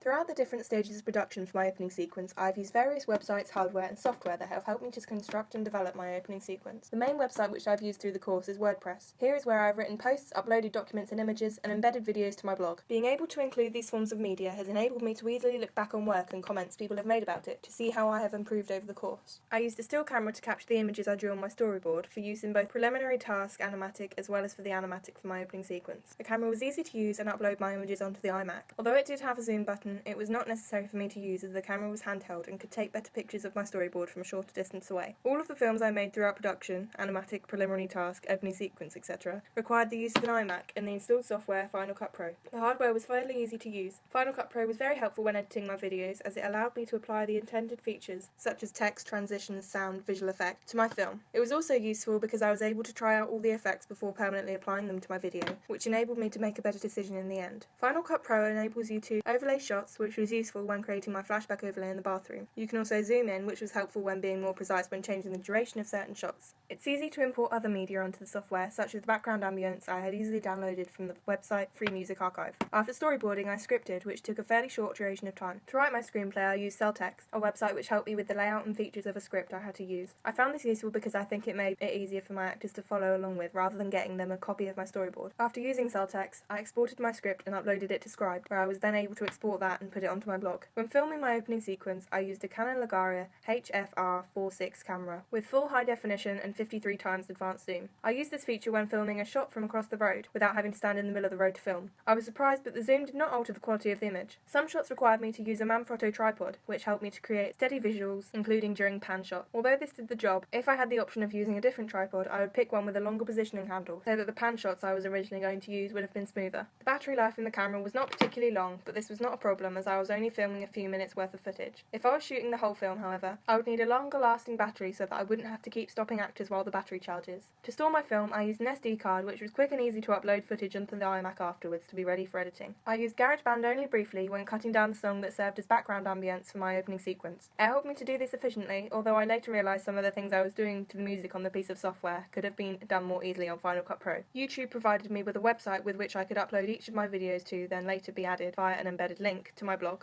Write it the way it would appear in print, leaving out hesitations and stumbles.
Throughout the different stages of production for my opening sequence, I've used various websites, hardware, and software that have helped me to construct and develop my opening sequence. The main website which I've used through the course is WordPress. Here is where I've written posts, uploaded documents and images, and embedded videos to my blog. Being able to include these forms of media has enabled me to easily look back on work and comments people have made about it to see how I have improved over the course. I used a still camera to capture the images I drew on my storyboard for use in both preliminary task animatic as well as for the animatic for my opening sequence. The camera was easy to use and upload my images onto the iMac. Although it did have a zoom button, it was not necessary for me to use as the camera was handheld and could take better pictures of my storyboard from a shorter distance away. All of the films I made throughout production, animatic, preliminary task, opening sequence, etc., required the use of an iMac and the installed software Final Cut Pro. The hardware was fairly easy to use. Final Cut Pro was very helpful when editing my videos as it allowed me to apply the intended features, such as text, transitions, sound, visual effect, to my film. It was also useful because I was able to try out all the effects before permanently applying them to my video, which enabled me to make a better decision in the end. Final Cut Pro enables you to overlay shots, which was useful when creating my flashback overlay in the bathroom. You can also zoom in, which was helpful when being more precise when changing the duration of certain shots. It's easy to import other media onto the software, such as the background ambience I had easily downloaded from the website Free Music Archive. After storyboarding, I scripted, which took a fairly short duration of time. To write my screenplay, I used Celltext, a website which helped me with the layout and features of a script I had to use. I found this useful because I think it made it easier for my actors to follow along with, rather than getting them a copy of my storyboard. After using Celltext, I exported my script and uploaded it to Scribe, where I was then able to export that and put it onto my blog. When filming my opening sequence, I used a Canon Lagaria HFR46 camera with full high definition and 53 times advanced zoom. I used this feature when filming a shot from across the road, without having to stand in the middle of the road to film. I was surprised, but the zoom did not alter the quality of the image. Some shots required me to use a Manfrotto tripod, which helped me to create steady visuals, including during pan shots. Although this did the job, if I had the option of using a different tripod, I would pick one with a longer positioning handle, so that the pan shots I was originally going to use would have been smoother. The battery life in the camera was not particularly long, but this was not a problem as I was only filming a few minutes worth of footage. If I was shooting the whole film, however, I would need a longer lasting battery so that I wouldn't have to keep stopping actors while the battery charges. To store my film, I used an SD card, which was quick and easy to upload footage onto the iMac afterwards to be ready for editing. I used GarageBand only briefly when cutting down the song that served as background ambience for my opening sequence. It helped me to do this efficiently, although I later realised some of the things I was doing to the music on the piece of software could have been done more easily on Final Cut Pro. YouTube provided me with a website with which I could upload each of my videos to, then later be added via an embedded link to my blog.